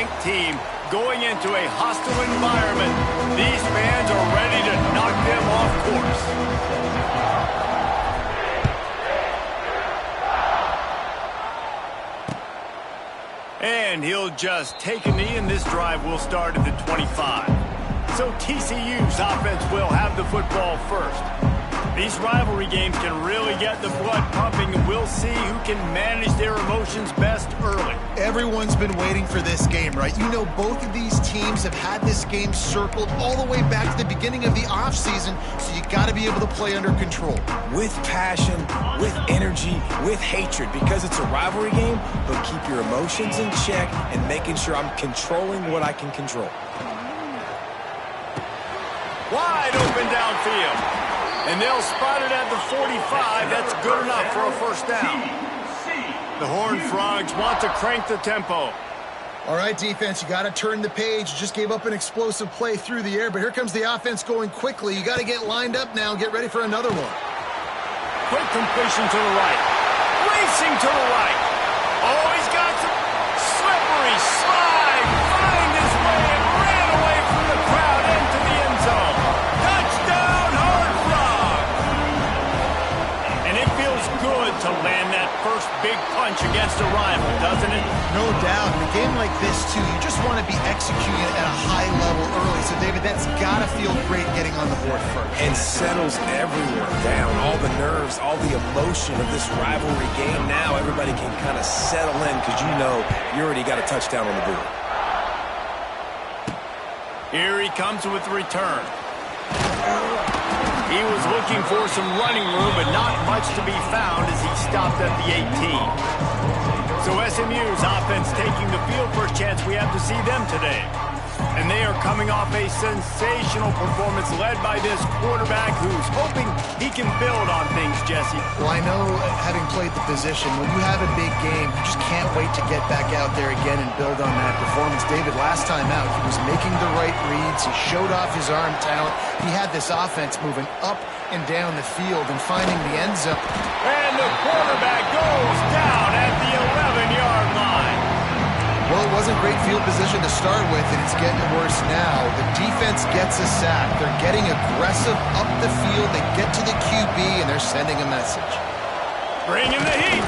ranked team going into a hostile environment. These fans are ready to knock them off course. And he'll just take a knee, and this drive will start at the 25. So TCU's offense will have the football first. These rivalry games can really get the blood pumping, and we'll see who can manage their emotions best early. Everyone's been waiting for this game, right? You know, both of these teams have had this game circled all the way back to the beginning of the offseason, so you got to be able to play under control. With passion, with energy, with hatred. Because it's a rivalry game, but keep your emotions in check and making sure I'm controlling what I can control. Wide open downfield. And they'll spot it at the 45. That's good enough for a first down. The Horned Frogs want to crank the tempo. All right, defense, you got to turn the page. You just gave up an explosive play through the air, but here comes the offense going quickly. You got to get lined up now and get ready for another one. Quick completion to the right. Racing to the right. Oh, he's got some slippery slide. Find his way and ran away from the crowd into the end zone. Touchdown, Horned Frogs. And it feels good to land that first big punch against a rival, doesn't it? No doubt. In a game like this, too, you just want to be executing at a high level early. So, David, that's got to feel great getting on the board first. And settles everyone down. All the nerves, all the emotion of this rivalry game. Now everybody can kind of settle in because you know you already got a touchdown on the board. Here he comes with the return. He was looking for some running room, but not much to be found as he stopped at the 18. So SMU's offense taking the field. First chance we have to see them today. And they are coming off a sensational performance led by this quarterback who's hoping he can build on things, Jesse. Well, I know, having played the position, when you have a big game, you just can't wait to get back out there again and build on that performance. David, last time out, he was making the right reads. He showed off his arm talent. He had this offense moving up and down the field and finding the end zone. And the quarterback goes down at the 11-yard line. Well, it wasn't great field position to start with, and it's getting worse now. The defense gets a sack. They're getting aggressive up the field. They get to the QB, and they're sending a message. Bringing the heat.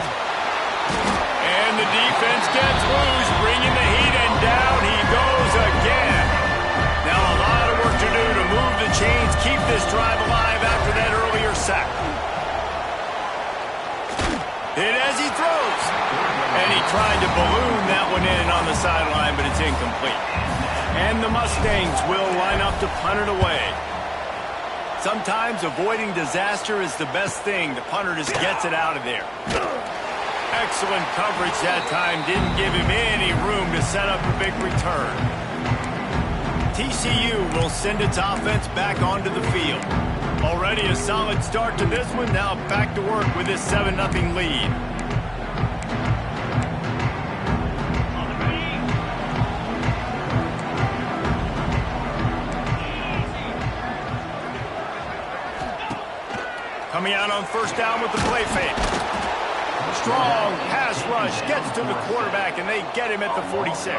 And the defense gets loose, bringing the heat, and down he goes again. Now a lot of work to do to move the chains, keep this drive alive after that earlier sack. Hit as he throws. And he tried to balloon that one in on the sideline, but it's incomplete. And the Mustangs will line up to punt it away. Sometimes avoiding disaster is the best thing. The punter just gets it out of there. Excellent coverage that time. Didn't give him any room to set up a big return. TCU will send its offense back onto the field. Already a solid start to this one. Now back to work with this 7-0 lead. Coming out on first down with the play fake. Strong pass rush gets to the quarterback, and they get him at the 46.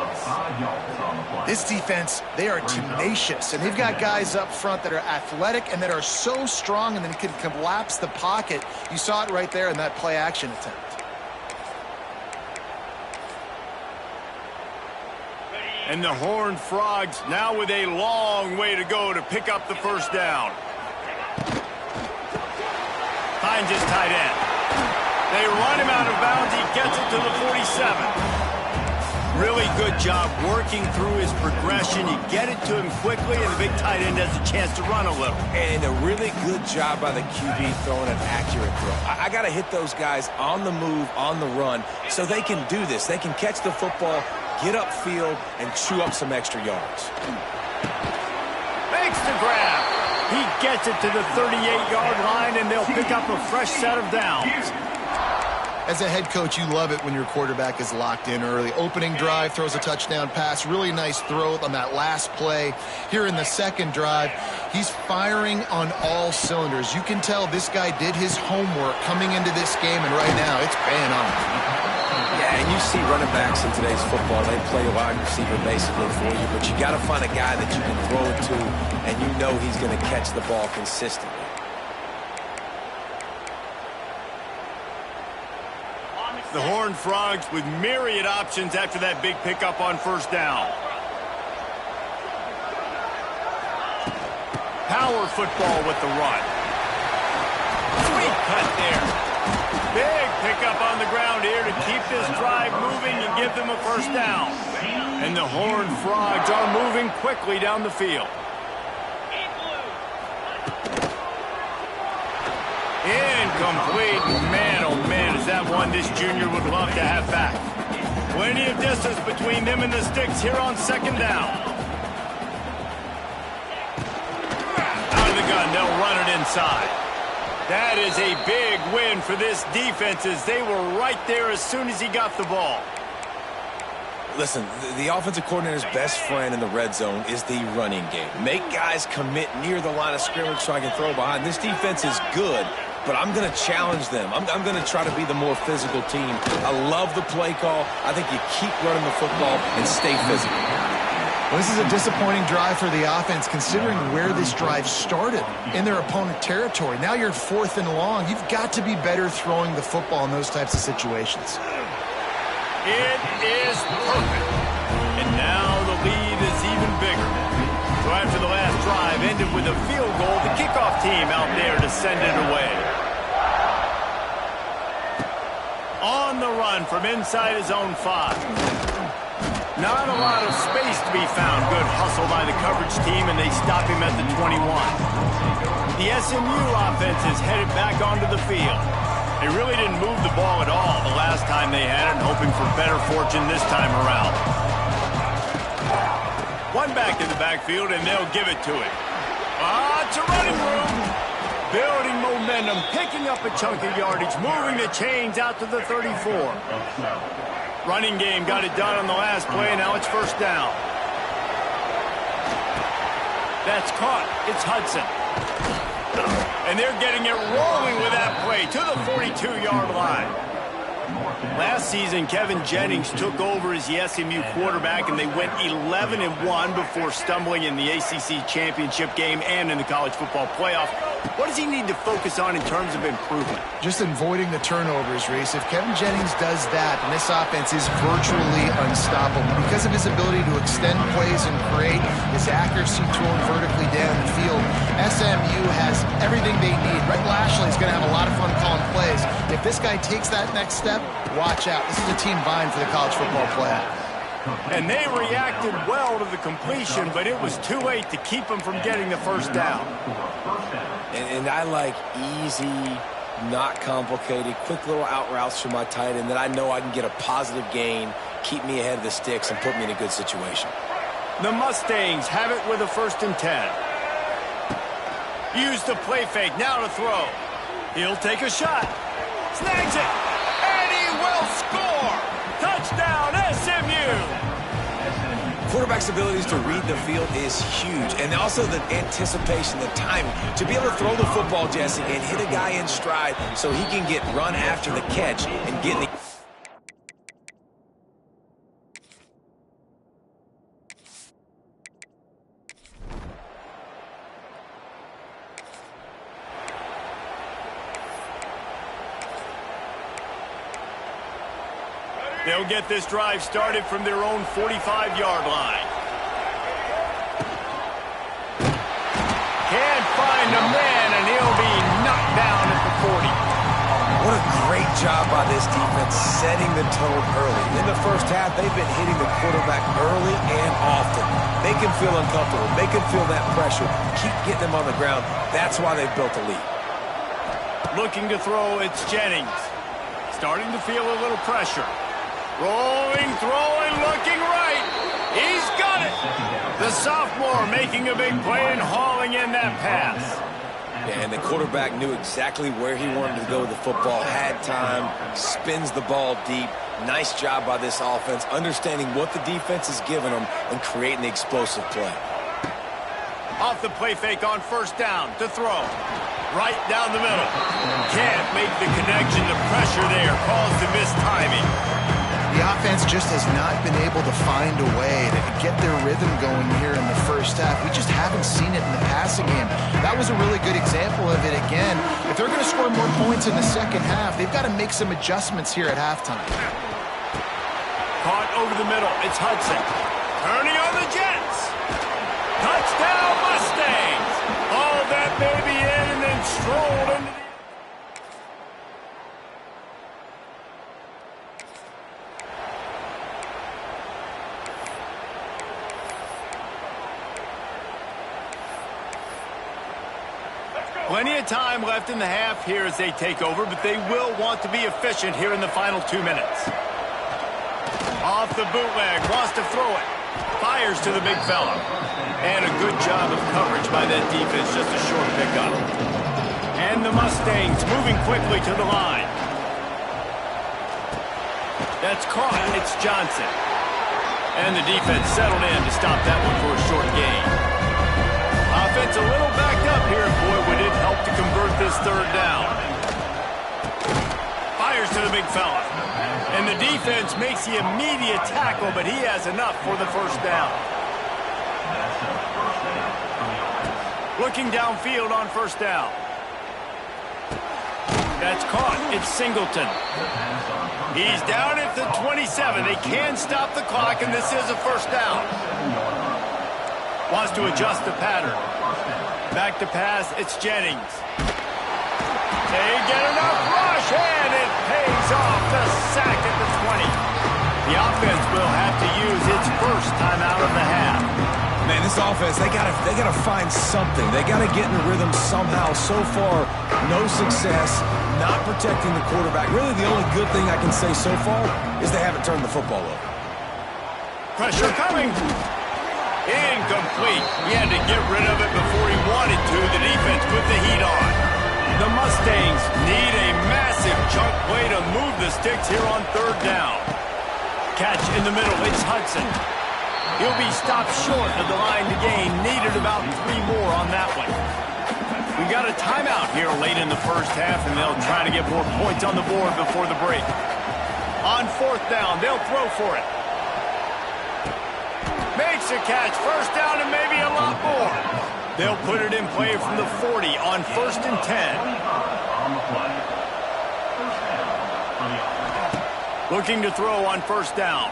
This defense, they are tenacious, and they've got guys up front that are athletic and that are so strong and then can collapse the pocket. You saw it right there in that play action attempt. And the Horned Frogs now with a long way to go to pick up the first down. Finds his tight end. They run him out of bounds. He gets it to the 47. Really good job working through his progression. You get it to him quickly, and the big tight end has a chance to run a little. And a really good job by the QB throwing an accurate throw. I got to hit those guys on the move, on the run, so they can do this. They can catch the football, get upfield, and chew up some extra yards. Makes the grab. He gets it to the 38-yard line, and they'll pick up a fresh set of downs. As a head coach, you love it when your quarterback is locked in early. Opening drive, throws a touchdown pass. Really nice throw on that last play. Here in the second drive, he's firing on all cylinders. You can tell this guy did his homework coming into this game, and right now it's paying off. Yeah, Yeah, and you see running backs in today's football, they play wide receiver basically for you, but you got to find a guy that you can throw it to, and you know he's going to catch the ball consistently. The Horned Frogs with myriad options after that big pickup on first down. Power football with the run. Sweet cut there. Big pickup on the ground here to keep this drive moving and give them a first down. And the Horned Frogs are moving quickly down the field. Incomplete. Man, oh man, is that one this junior would love to have back. Plenty of distance between them and the sticks here on second down. Out of the gun, they'll run it inside. That is a big win for this defense as they were right there as soon as he got the ball. Listen, the offensive coordinator's best friend in the red zone is the running game. Make guys commit near the line of scrimmage so I can throw behind. This defense is good, but I'm going to challenge them. I'm going to try to be the more physical team. I love the play call. I think you keep running the football and stay physical. Well, this is a disappointing drive for the offense considering where this drive started, in their opponent territory. Now you're 4th and long. You've got to be better throwing the football in those types of situations. It is perfect. And now the lead is even bigger. So after the last drive ended with a field goal, the kickoff team out there to send it away. On the run from inside his own 5. Not a lot of space to be found. Good hustle by the coverage team, and they stop him at the 21. The SMU offense is headed back onto the field. They really didn't move the ball at all the last time they had it, and hoping for better fortune this time around. One back in the backfield, and they'll give it to him. It's a running room. Building momentum, picking up a chunk of yardage, moving the chains out to the 34. Running game got it done on the last play, now it's first down. That's caught. It's Hudson. And they're getting it rolling with that play to the 42-yard line. Last season, Kevin Jennings took over as the SMU quarterback, and they went 11-1 before stumbling in the ACC championship game and in the college football playoff. What does he need to focus on in terms of improvement? Just avoiding the turnovers, Reese. If Kevin Jennings does that, then this offense is virtually unstoppable. Because of his ability to extend plays and create his accuracy throwing vertically down the field, SMU has everything they need. Brett Lashley is going to have a lot of fun calling plays. If this guy takes that next step, watch out. This is a team vying for the college football playoff. And they reacted well to the completion, but it was too late to keep them from getting the first down. And I like easy, not complicated, quick little out routes for my tight end that I know I can get a positive gain, keep me ahead of the sticks, and put me in a good situation. The Mustangs have it with a 1st and 10. Use the play fake, now to throw. He'll take a shot. Snags it. And he will score. Touchdown, SMU. Quarterback's abilities to read the field is huge, and also the anticipation, the timing. To be able to throw the football, Jesse, and hit a guy in stride so he can get run after the catch and get the... They'll get this drive started from their own 45-yard line. Can't find a man, and he'll be knocked down at the 40. What a great job by this defense setting the tone early. In the first half, they've been hitting the quarterback early and often. Make him feel uncomfortable. Make him feel that pressure. Keep getting him on the ground. That's why they've built a lead. Looking to throw, it's Jennings. Starting to feel a little pressure. Rolling, throwing, looking right. He's got it. The sophomore making a big play and hauling in that pass. Yeah, and the quarterback knew exactly where he wanted to go with the football, had time, spins the ball deep. Nice job by this offense, understanding what the defense is giving them and creating the explosive play. Off the play fake on first down to throw. Right down the middle. Can't make the connection. The pressure there caused the missed timing. offense just has not been able to find a way to get their rhythm going here in the first half. We just haven't seen it in the passing game. That was a really good example of it again. If they're going to score more points in the second half, they've got to make some adjustments here at halftime. Caught over the middle. It's Hudson. Turning on the Jets. Touchdown Mustangs. Hauled that baby in and then strolled into the... Plenty of time left in the half here as they take over, but they will want to be efficient here in the final 2 minutes. Off the bootleg, wants to throw it. Fires to the big fella. And a good job of coverage by that defense, just a short pickup. And the Mustangs moving quickly to the line. That's caught. It's Johnson. And the defense settled in to stop that one for a short gain. Offense a little backed up here. Boy, would it help to convert this third down. Fires to the big fella. And the defense makes the immediate tackle, but he has enough for the first down. Looking downfield on first down. That's caught. It's Singleton. He's down at the 27. They can stop the clock, and this is a first down. Wants to adjust the pattern. Back to pass, it's Jennings. They get enough rush, and it pays off the sack at the 20. The offense will have to use its first timeout of the half. Man, this offense, they gotta find something. They gotta get in a rhythm somehow. So far, no success, not protecting the quarterback. Really, the only good thing I can say so far is they haven't turned the football over. Pressure coming. Incomplete. He had to get rid of it before he wanted to. The defense put the heat on. The Mustangs need a massive chunk play to move the sticks here on third down. Catch in the middle. It's Hudson. He'll be stopped short of the line to gain. Needed about 3 more on that one. We got a timeout here late in the first half, and they'll try to get more points on the board before the break. On fourth down, they'll throw for it. Makes a catch. First down and maybe a lot more. They'll put it in play from the 40 on 1st and 10. Looking to throw on first down.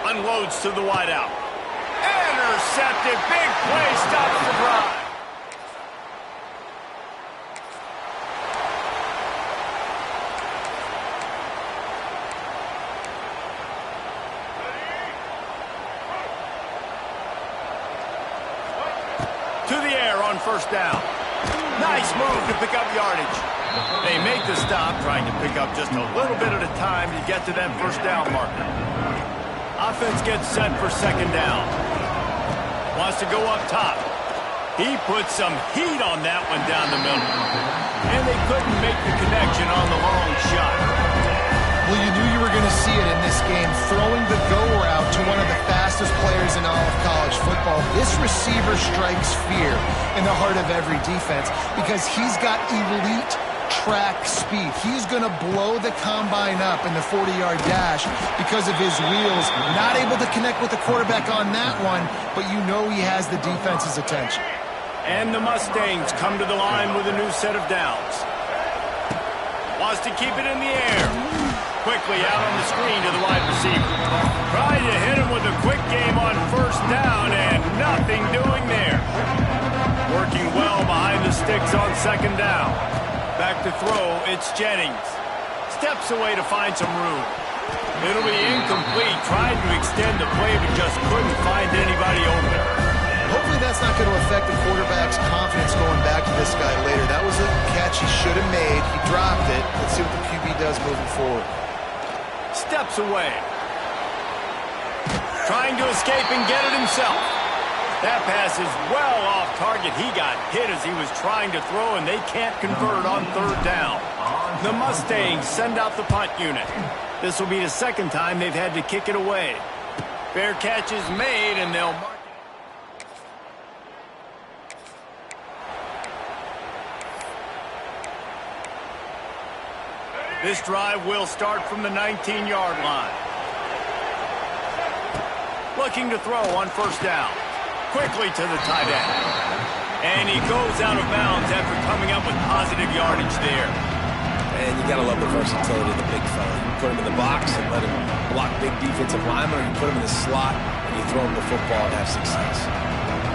Unloads to the wideout. Intercepted. Big play. Stops the drive. To the air on first down. Nice move to pick up yardage. They make the stop, trying to pick up just a little bit at a time to get to that first down marker. Offense gets set for second down. Wants to go up top. He put some heat on that one down the middle. And they couldn't make the connection on the long shot. Well, you knew you were going to see it in this game, throwing the go route to one of the fastest players in all of college football. This receiver strikes fear in the heart of every defense because he's got elite track speed. He's going to blow the combine up in the 40-yard dash because of his wheels. Not able to connect with the quarterback on that one, but you know he has the defense's attention. And the Mustangs come to the line with a new set of downs. Wants to keep it in the air. Quickly out on the screen to the wide receiver. Tried to hit him with a quick game on first down, and nothing doing there. Working well behind the sticks on second down. Back to throw, it's Jennings. Steps away to find some room. It'll be incomplete. Tried to extend the play, but just couldn't find anybody open. Hopefully that's not going to affect the quarterback's confidence going back to this guy later. That was a catch he should have made. He dropped it. Let's see what the QB does moving forward. Steps away. Trying to escape and get it himself. That pass is well off target. He got hit as he was trying to throw, and they can't convert on third down. The Mustangs send out the punt unit. This will be the second time they've had to kick it away. Fair catch is made, and they'll mark it. This drive will start from the 19-yard line. Looking to throw on first down. Quickly to the tight end. And he goes out of bounds after coming up with positive yardage there. And you got to love the versatility of the big fella. You put him in the box and let him block big defensive linemen, or you put him in the slot and you throw him the football and have success.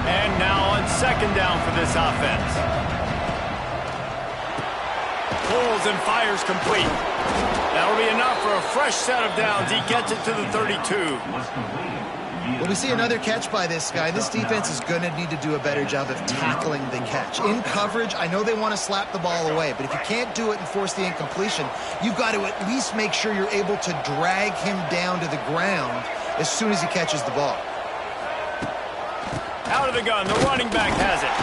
And now on second down for this offense. Pulls and fires complete. That'll be enough for a fresh set of downs. He gets it to the 32. Well, we see another catch by this guy. This defense is going to need to do a better job of tackling the catch. In coverage, I know they want to slap the ball away, but if you can't do it and force the incompletion, you've got to at least make sure you're able to drag him down to the ground as soon as he catches the ball. Out of the gun, the running back has it.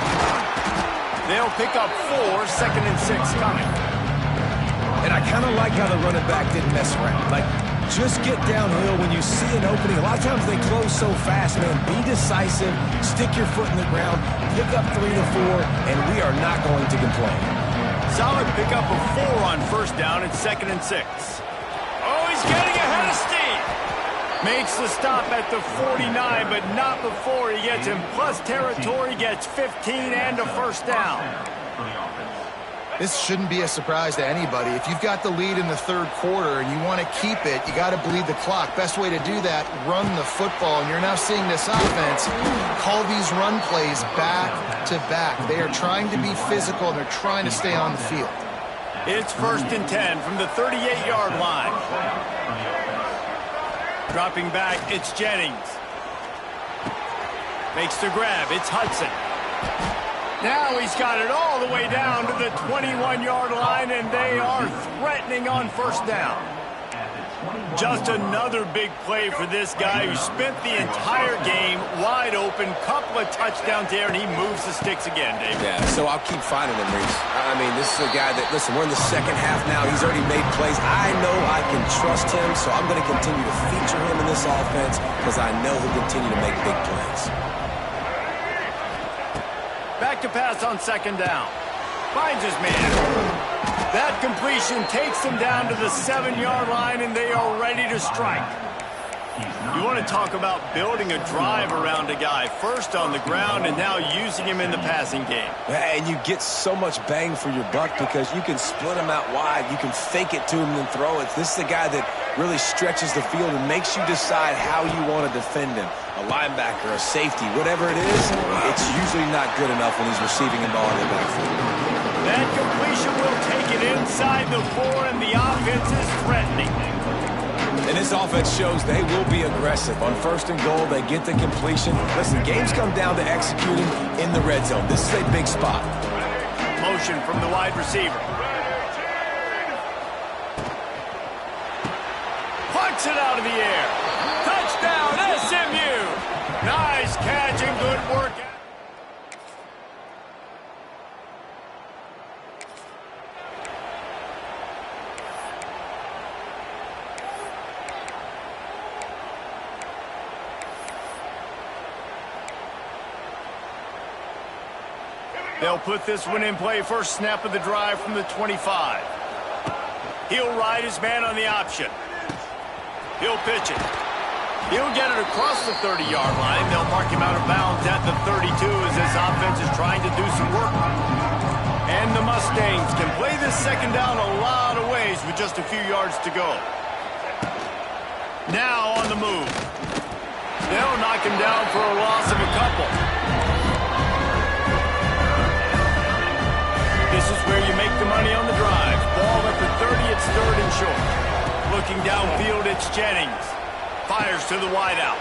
They'll pick up 4, 2nd and 6 coming. And I kind of like how the running back didn't mess around. Like, just get downhill when you see an opening. A lot of times they close so fast, man. Be decisive, stick your foot in the ground, pick up 3 to 4, and we are not going to complain. Solid pickup of 4 on first down and 2nd and 6. Oh, he's getting ahead of steam. Makes the stop at the 49, but not before he gets in plus territory, gets 15 and a first down. This shouldn't be a surprise to anybody. If you've got the lead in the third quarter and you want to keep it, you got to bleed the clock. Best way to do that, run the football. And you're now seeing this offense call these run plays back to back. They are trying to be physical, and they're trying to stay on the field. It's 1st and 10 from the 38-yard line. Dropping back, it's Jennings. Makes the grab, it's Hudson. Now he's got it all the way down to the 21-yard line, and they are threatening on first down. Just another big play for this guy who spent the entire game wide open, couple of touchdowns there, and he moves the sticks again, David. Yeah, so I'll keep finding him, Reese. I mean, this is a guy that, listen, we're in the second half now. He's already made plays. I know I can trust him, so I'm going to continue to feature him in this offense because I know he'll continue to make big plays. Back to pass on second down. Finds his man. That completion takes them down to the 7-yard line, and they are ready to strike. You want to talk about building a drive around a guy. First on the ground and now using him in the passing game. And you get so much bang for your buck because you can split him out wide. You can fake it to him and throw it. This is the guy that really stretches the field and makes you decide how you want to defend him. A linebacker, a safety, whatever it is, it's usually not good enough when he's receiving the ball in the backfield. That completion will take it inside the 4, and the offense is threatening. And this offense shows they will be aggressive. On 1st and goal, they get the completion. Listen, games come down to executing in the red zone. This is a big spot. Motion from the wide receiver. Punts it out of the air. Touchdown, SMU. Nice catch and good work. They'll put this one in play. First snap of the drive from the 25. He'll ride his man on the option. He'll pitch it. He'll get it across the 30-yard line. They'll mark him out of bounds at the 32 as this offense is trying to do some work. And the Mustangs can play this second down a lot of ways with just a few yards to go. Now on the move. They'll knock him down for a loss of a couple. This is where you make the money on the drive. Ball at the 30, it's 3rd and short. Looking downfield, it's Jennings. Fires to the wideout.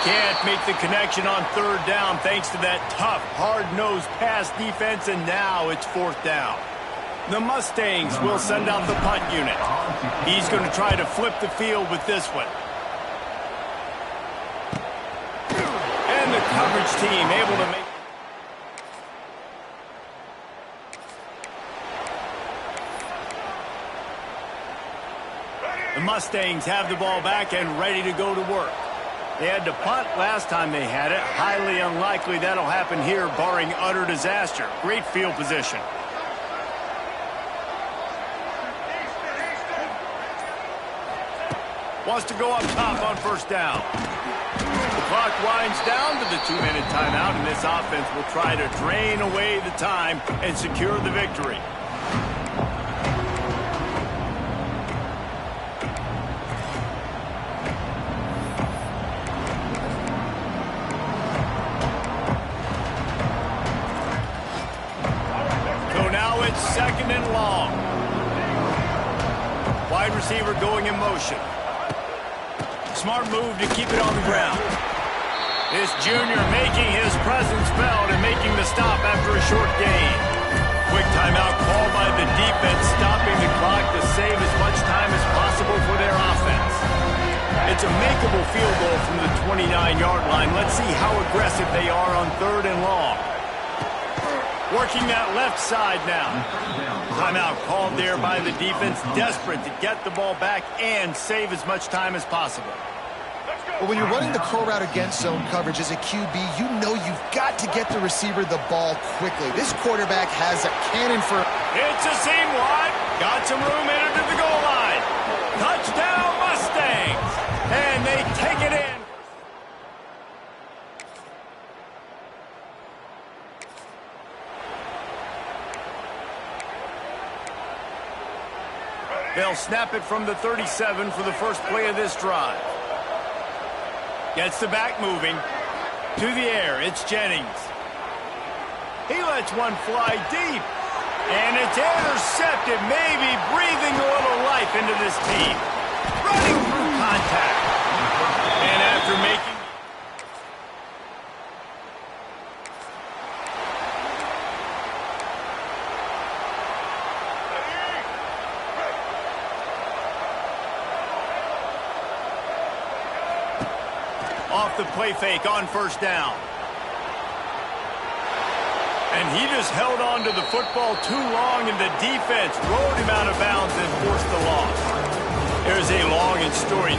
Can't make the connection on 3rd down thanks to that tough, hard-nosed pass defense, and now it's 4th down. The Mustangs will send out the punt unit. He's going to try to flip the field with this one. And the coverage team able to make... The Mustangs have the ball back and ready to go to work. They had to punt last time they had it. Highly unlikely that'll happen here, barring utter disaster. Great field position. Wants to go up top on first down. clock winds down to the 2-minute timeout, and this offense will try to drain away the time and secure the victory. So now it's 2nd and long. Wide receiver going in motion. Smart move to keep it on the ground. This junior making his presence felt and making the stop after a short gain. Quick timeout called by the defense, stopping the clock to save as much time as possible for their offense. It's a makeable field goal from the 29-yard line. Let's see how aggressive they are on 3rd and long. Working that left side now. Timeout called there by the defense, desperate to get the ball back and save as much time as possible. Well, when you're running the curl route against zone coverage as a QB, you know you've got to get the receiver the ball quickly. This quarterback has a cannon for... It's a seam wide. Got some room headed to the goal line. Touchdown Mustangs. And they take it in. They'll snap it from the 37 for the first play of this drive. Gets the back moving. To the air, it's Jennings. He lets one fly deep. And it's intercepted, maybe breathing a little life into this team. Running through contact. And after making... Off the play fake on 1st down. And he just held on to the football too long, and the defense rolled him out of bounds and forced the loss. There's a long and storied...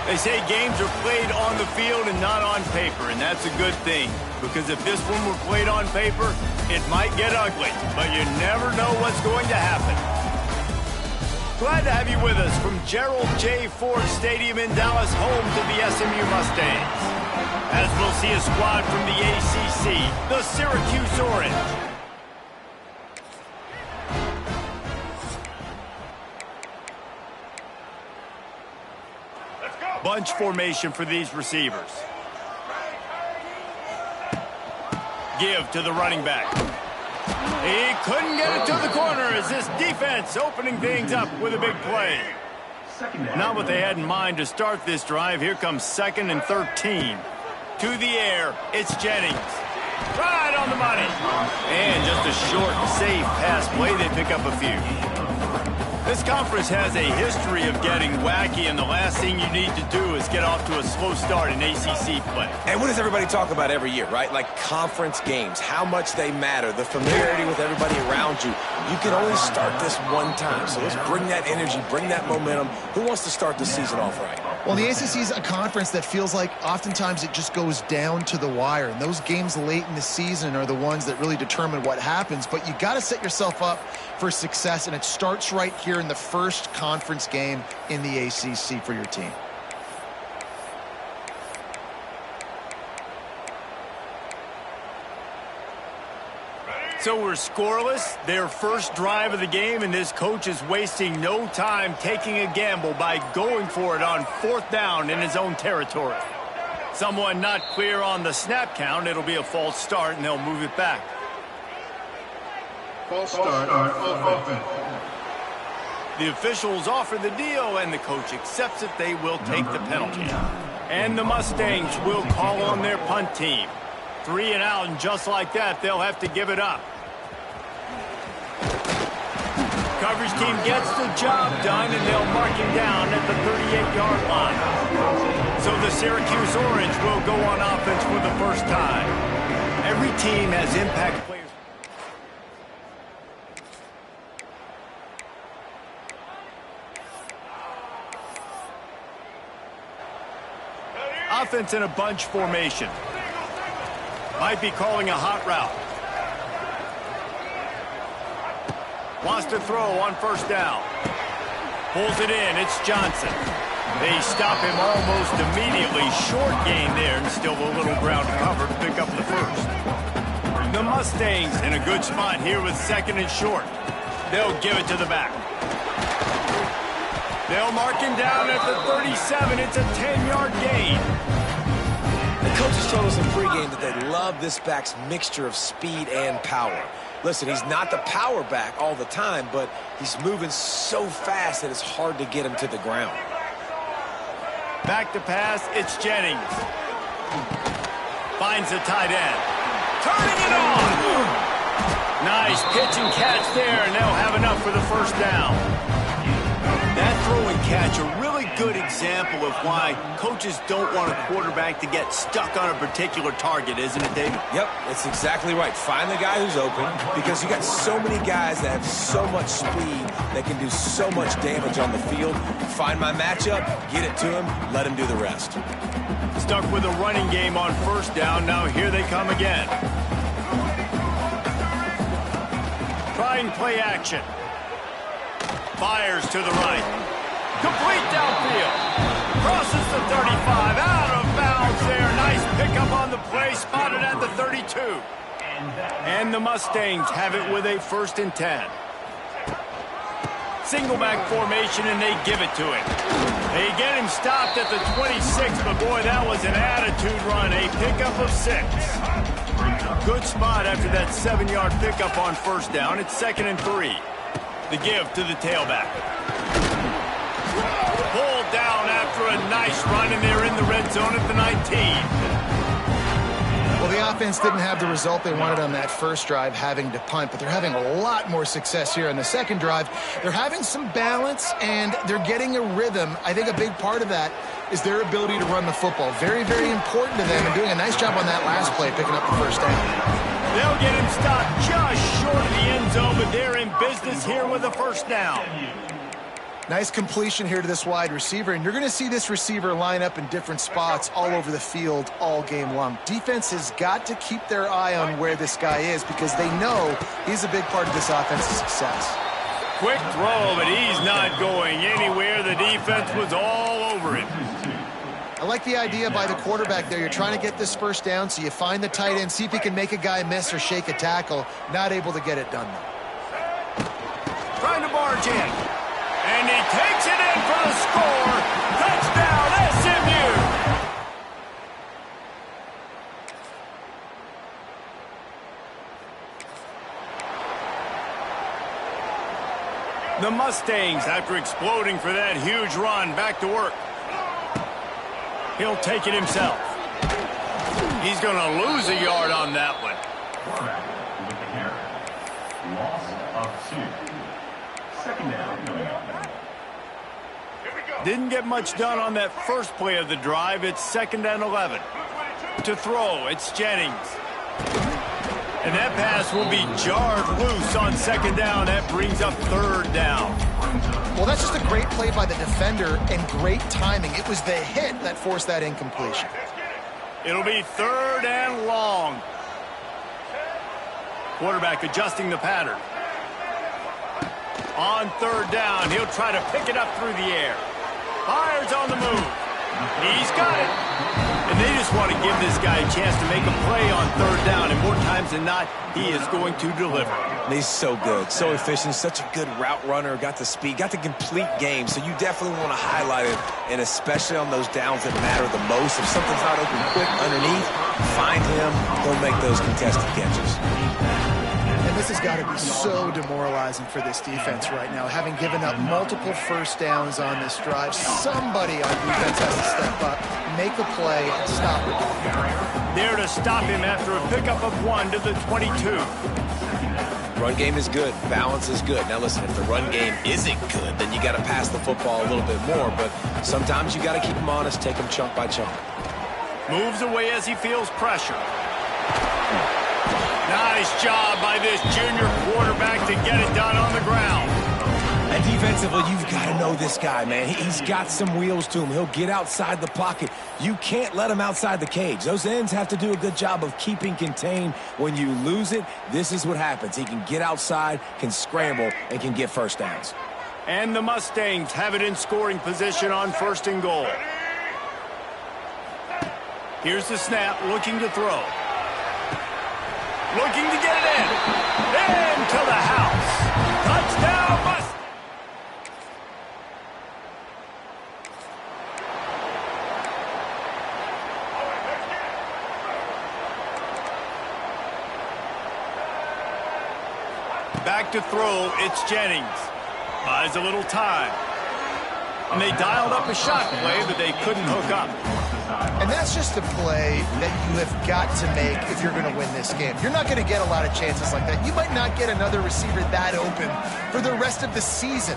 They say games are played on the field and not on paper, and that's a good thing. Because if this one were played on paper, it might get ugly, but you never know what's going to happen. Glad to have you with us from Gerald J. Ford Stadium in Dallas, home to the SMU Mustangs. As we'll see a squad from the ACC, the Syracuse Orange. Bunch formation for these receivers. Give to the running back. He couldn't get it to the corner as this defense opening things up with a big play. Not what they had in mind to start this drive. Here comes 2nd and 13. To the air, it's Jennings. Right on the money. And just a short, safe pass play. They pick up a few. This conference has a history of getting wacky, and the last thing you need to do is get off to a slow start in ACC play. And what does everybody talk about every year, right? Like conference games, how much they matter, the familiarity with everybody around you. You can only start this one time, so let's bring that energy, bring that momentum. Who wants to start the season off right? Well, the ACC is a conference that feels like oftentimes it just goes down to the wire, and those games late in the season are the ones that really determine what happens. But you got to set yourself up for success, and it starts right here in the first conference game in the ACC for your team. So we're scoreless, their first drive of the game, and this coach is wasting no time taking a gamble by going for it on 4th down in his own territory. Someone not clear on the snap count. It'll be a false start, and they'll move it back. False start on offense. The officials offer the deal, and the coach accepts it. They will take the penalty. And the Mustangs will call on their punt team. 3 and out, and just like that, they'll have to give it up. Coverage team gets the job done, and they'll mark him down at the 38-yard line. So the Syracuse Orange will go on offense for the first time. Every team has impact players. Offense in a bunch formation. Might be calling a hot route. Wants to throw on 1st down. Pulls it in. It's Johnson. They stop him almost immediately. Short gain there, and still a little ground cover to pick up the first. The Mustangs in a good spot here with 2nd and short. They'll give it to the back. They'll mark him down at the 37. It's a 10-yard gain. The coaches told us in pregame that they love this back's mixture of speed and power. Listen, he's not the power back all the time, but he's moving so fast that it's hard to get him to the ground. Back to pass, it's Jennings. Finds the tight end. Turning it on! Nice pitch and catch there, and they'll have enough for the 1st down. That throw and catch, a really good example of why coaches don't want a quarterback to get stuck on a particular target, isn't it, David? Yep, that's exactly right. Find the guy who's open, because you got so many guys that have so much speed that can do so much damage on the field. Find my matchup, get it to him, let him do the rest. Stuck with a running game on 1st down. Now here they come again. Trying play action. Fires to the right. Complete downfield. Crosses the 35. Out of bounds there. Nice pickup on the play. Spotted at the 32. And the Mustangs have it with a 1st and 10. Single back formation, and they give it to him. They get him stopped at the 26, but boy, that was an attitude run. A pickup of 6. Good spot after that 7-yard pickup on 1st down. It's 2nd and 3. The give to the tailback. Pulled down after a nice run, and they're in the red zone at the 19. Well, the offense didn't have the result they wanted on that first drive, having to punt, but they're having a lot more success here on the second drive. They're having some balance, and they're getting a rhythm. I think a big part of that is their ability to run the football. Very, very important to them, and doing a nice job on that last play, picking up the 1st down. They'll get him stopped just short of the end zone, but they're in business here with a 1st down. Nice completion here to this wide receiver, and you're going to see this receiver line up in different spots all over the field all game long. Defense has got to keep their eye on where this guy is because they know he's a big part of this offense's success. Quick throw, but he's not going anywhere. The defense was all over him. I like the idea by the quarterback there. You're trying to get this first down, so you find the tight end, see if he can make a guy miss or shake a tackle. Not able to get it done, though. Trying to barge in. And he takes it in for the score. Touchdown, SMU! The Mustangs, after exploding for that huge run, back to work. He'll take it himself. He's going to lose a yard on that one. Loss of 2. Second down coming up now. Didn't get much done on that first play of the drive. It's 2nd and 11. To throw, it's Jennings. And that pass will be jarred loose on 2nd down. That brings up 3rd down. Well, that's just a great play by the defender and great timing. It was the hit that forced that incompletion. It'll be 3rd and long. Quarterback adjusting the pattern. On 3rd down, he'll try to pick it up through the air. Fires on the move. He's got it. And they just want to give this guy a chance to make a play on 3rd down. And more times than not, he is going to deliver. He's so good, so efficient, such a good route runner, got the speed, got the complete game. So you definitely want to highlight it, and especially on those downs that matter the most. If something's not open quick underneath, find him, he'll make those contested catches. And this has got to be so demoralizing for this defense right now, having given up multiple first downs on this drive. Somebody on defense has to step up, make a play, and stop it. There to stop him after a pickup of 1 to the 22. Run game is good. Balance is good. Now listen, if the run game isn't good, then you got to pass the football a little bit more. But sometimes you got to keep them honest, take them chunk by chunk. Moves away as he feels pressure. Nice job by this junior quarterback to get it done on the ground. And defensively, you've got to know this guy, man. He's got some wheels to him. He'll get outside the pocket. You can't let him outside the cage. Those ends have to do a good job of keeping contained. When you lose it, this is what happens. He can get outside, can scramble, and can get first downs. And the Mustangs have it in scoring position on 1st and goal. Here's the snap, looking to throw. Looking to get it in. Into the house. Touchdown, Mustangs. Back to throw, it's Jennings. Buys a little time. And they dialed up a shot play, but they couldn't hook up. And that's just a play that you have got to make if you're going to win this game. You're not going to get a lot of chances like that. You might not get another receiver that open for the rest of the season.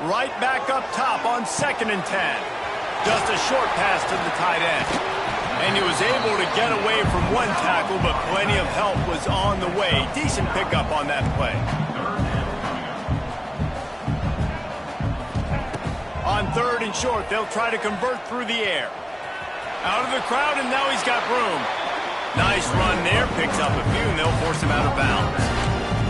Right back up top on 2nd and 10. Just a short pass to the tight end. And he was able to get away from one tackle, but plenty of help was on the way. Decent pickup on that play. On 3rd and short, they'll try to convert through the air. Out of the crowd, and now he's got room. Nice run there, picks up a few, and they'll force him out of bounds.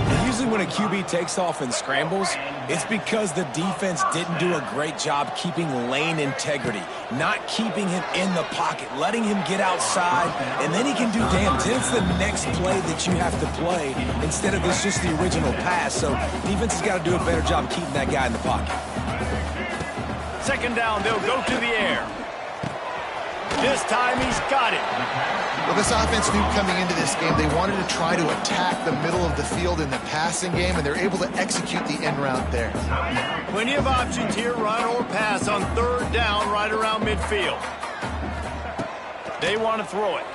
And usually when a QB takes off and scrambles, it's because the defense didn't do a great job keeping lane integrity, not keeping him in the pocket, letting him get outside, and then he can do damage. It's the next play that you have to play instead of this just the original pass. So defense has got to do a better job keeping that guy in the pocket. 2nd down, they'll go to the air. This time he's got it. Well, this offense knew coming into this game they wanted to try to attack the middle of the field in the passing game, and they're able to execute the end route there. Plenty of options here, run or pass on 3rd down right around midfield. They want to throw it.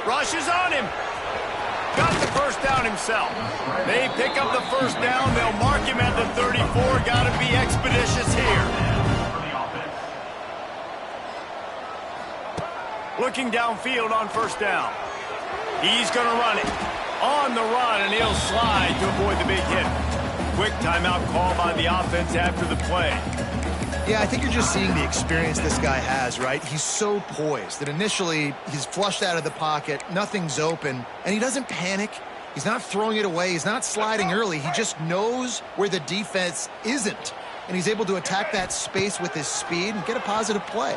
Rushes on him. Got the first down himself. They pick up the first down. They'll mark him at the 34. Got to be expeditious here. Looking downfield on 1st down. He's going to run it. On the run, and he'll slide to avoid the big hit. Quick timeout call by the offense after the play. Yeah, I think you're just seeing the experience this guy has, right? He's so poised that initially he's flushed out of the pocket, nothing's open, and he doesn't panic. He's not throwing it away. He's not sliding early. He just knows where the defense isn't, and he's able to attack that space with his speed and get a positive play.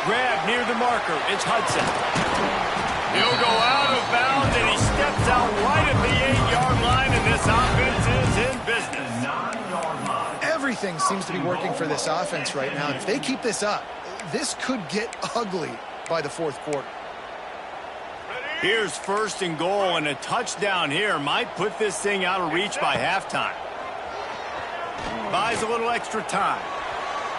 Grab near the marker. It's Hudson. He'll go out of bounds, and he steps out right at the 8-yard line, and this offense is in business. Everything seems to be working for this offense right now. If they keep this up, this could get ugly by the fourth quarter. Here's 1st and goal, and a touchdown here might put this thing out of reach by halftime. Buys a little extra time.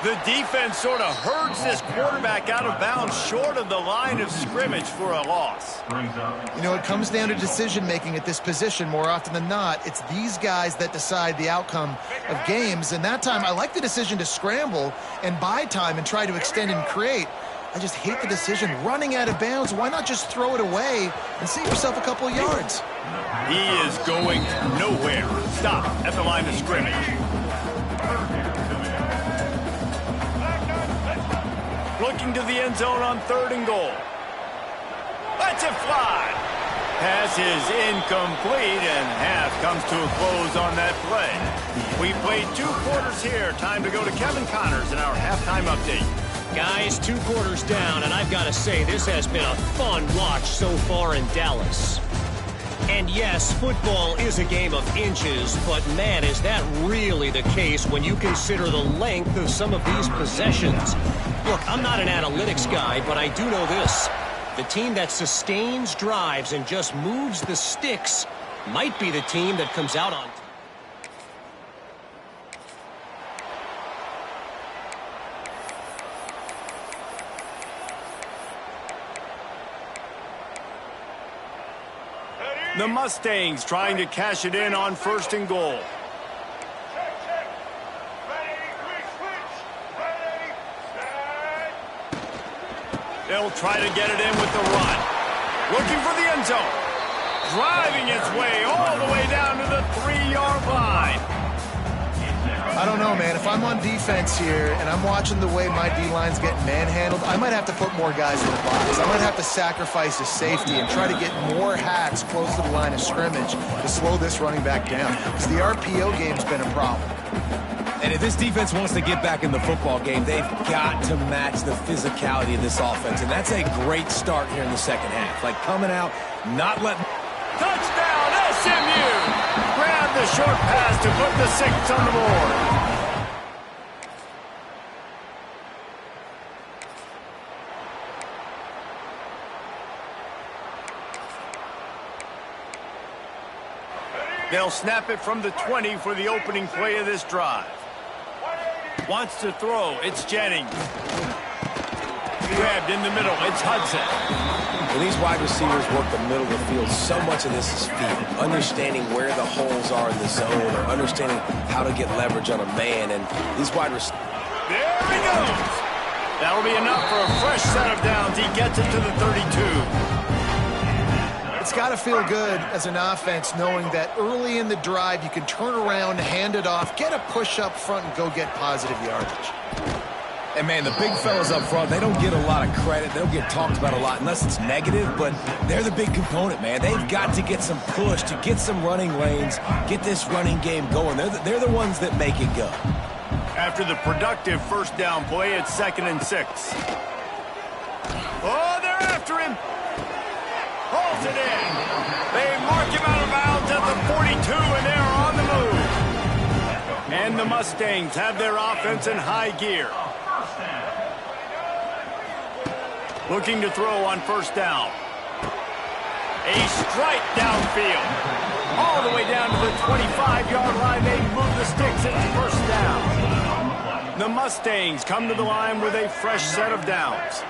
The defense sort of herds this quarterback out of bounds short of the line of scrimmage for a loss. You know, it comes down to decision-making at this position more often than not. It's these guys that decide the outcome of games, and that time I like the decision to scramble and buy time and try to extend and create. I just hate the decision running out of bounds. Why not just throw it away and save yourself a couple of yards? He is going nowhere. Stop at the line of scrimmage. Looking to the end zone on 3rd and goal. Let's it fly. Pass is incomplete, and half comes to a close on that play. We played 2 quarters here. Time to go to Kevin Connors in our halftime update. Guys, 2 quarters down, and I've got to say, this has been a fun watch so far in Dallas. And yes, football is a game of inches, but man, is that really the case when you consider the length of some of these possessions. Look, I'm not an analytics guy, but I do know this. The team that sustains drives and just moves the sticks might be the team that comes out on top. The Mustangs trying to cash it in on 1st and goal. They'll try to get it in with the run. Looking for the end zone. Driving its way all the way down to the 3-yard line. I don't know, man. If I'm on defense here and I'm watching the way my D-line's getting manhandled, I might have to put more guys in the box. I might have to sacrifice his safety and try to get more hacks close to the line of scrimmage to slow this running back down, because the RPO game's been a problem. And if this defense wants to get back in the football game, they've got to match the physicality of this offense. And that's a great start here in the second half. Like coming out, not letting... Touchdown, SMU! Grab the short pass to put the 6 on the board. They'll snap it from the 20 for the opening play of this drive. Wants to throw. It's Jennings. Grabbed in the middle. It's Hudson. When these wide receivers work the middle of the field, so much of this is feel. Understanding where the holes are in the zone, or understanding how to get leverage on a man. And these wide receivers... There he goes. That'll be enough for a fresh set of downs. He gets it to the 32. It's got to feel good as an offense knowing that early in the drive you can turn around, hand it off, get a push up front, and go get positive yardage. And, man, the big fellas up front, they don't get a lot of credit. They don't get talked about a lot unless it's negative, but they're the big component, man. They've got to get some push, to get some running lanes, get this running game going. They're the ones that make it go. After the productive 1st down play, it's 2nd and 6. Oh, they're after him. Hauls it in. They mark him out of bounds at the 42, and they're on the move. And the Mustangs have their offense in high gear. Looking to throw on 1st down. A strike downfield. All the way down to the 25-yard line. They move the sticks. It's 1st down. The Mustangs come to the line with a fresh set of downs.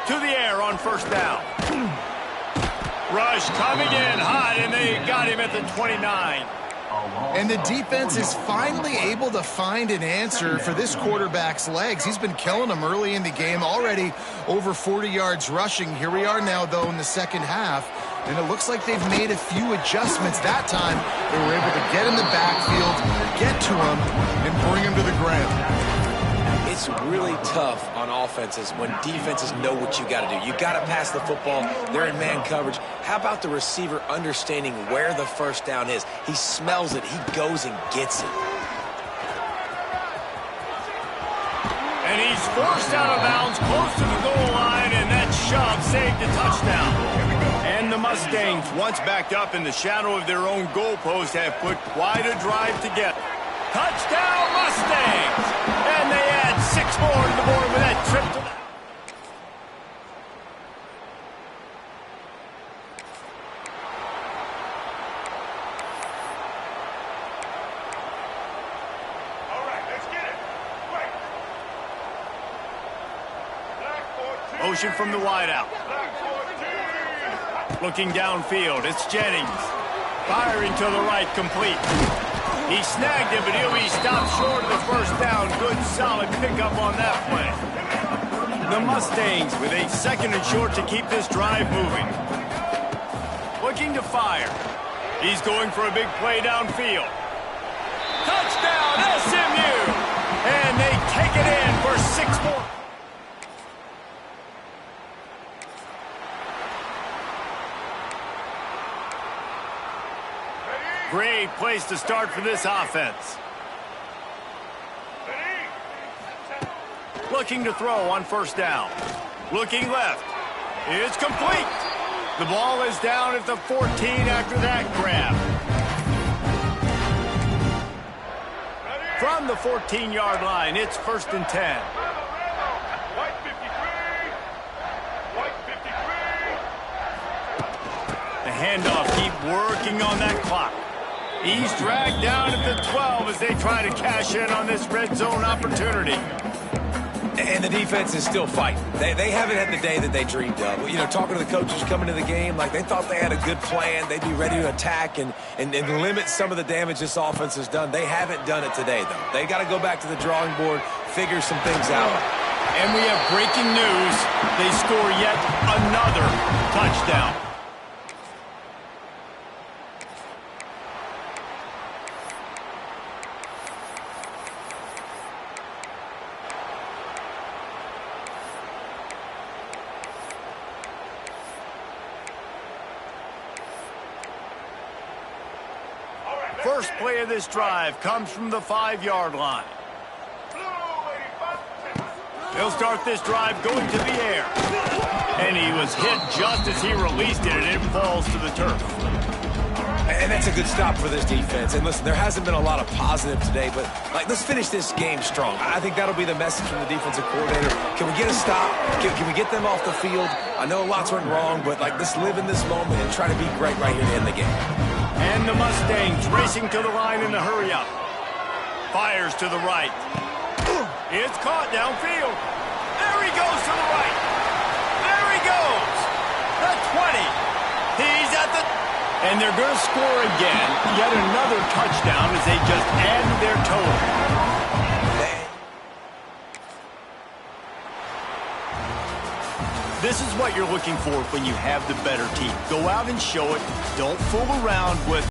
To the air on 1st down. Rush coming in hot, and they got him at the 29. And the defense is finally able to find an answer for this quarterback's legs. He's been killing them early in the game, already over 40 yards rushing. Here we are now, though, in the second half, and it looks like they've made a few adjustments. That time, they were able to get in the backfield, get to him, and bring him to the ground. It's really tough on offenses when defenses know what you got to do. You got to pass the football. They're in man coverage. How about the receiver understanding where the first down is? He smells it. He goes and gets it. And he's forced out of bounds close to the goal line, and that shove saved a touchdown. And the Mustangs, once backed up in the shadow of their own goalpost, have put quite a drive together. Touchdown, Mustangs! And they add 6 more to the board with that trip to the... All right, let's get it. Right. Black 14. Motion from the wideout. Black 14. Looking downfield, it's Jennings. Firing to the right, complete. He snagged it, but he'll be stopped short of the first down. Good, solid pickup on that play. The Mustangs with a 2nd and short to keep this drive moving. Looking to fire. He's going for a big play downfield. Touchdown, SMU! And they take it in for 6 more. Great place to start for this offense. Looking to throw on first down. Looking left. It's complete. The ball is down at the 14 after that grab. From the 14-yard line, it's 1st and 10. White 53. White 53. The handoff, keep working on that clock. He's dragged down at the 12 as they try to cash in on this red zone opportunity. And the defense is still fighting. They haven't had the day that they dreamed of. You know, talking to the coaches coming to the game, like they thought they had a good plan. They'd be ready to attack and limit some of the damage this offense has done. They haven't done it today, though. They got to go back to the drawing board, figure some things out. And we have breaking news. They score yet another touchdown. First play of this drive comes from the 5-yard line. He'll start this drive going to the air. And he was hit just as he released it, and it falls to the turf. And that's a good stop for this defense. And listen, there hasn't been a lot of positive today, but let's finish this game strong. I think that'll be the message from the defensive coordinator. Can we get a stop? Can we get them off the field? I know lots went wrong, but let's live in this moment and try to be great right here to end the game. And the Mustangs racing to the line in a hurry up. Fires to the right. It's caught downfield. There he goes to the right. There he goes. The 20. He's at the... And they're going to score again. Yet another touchdown as they just add to their total. This is what you're looking for when you have the better team. Go out and show it. Don't fool around with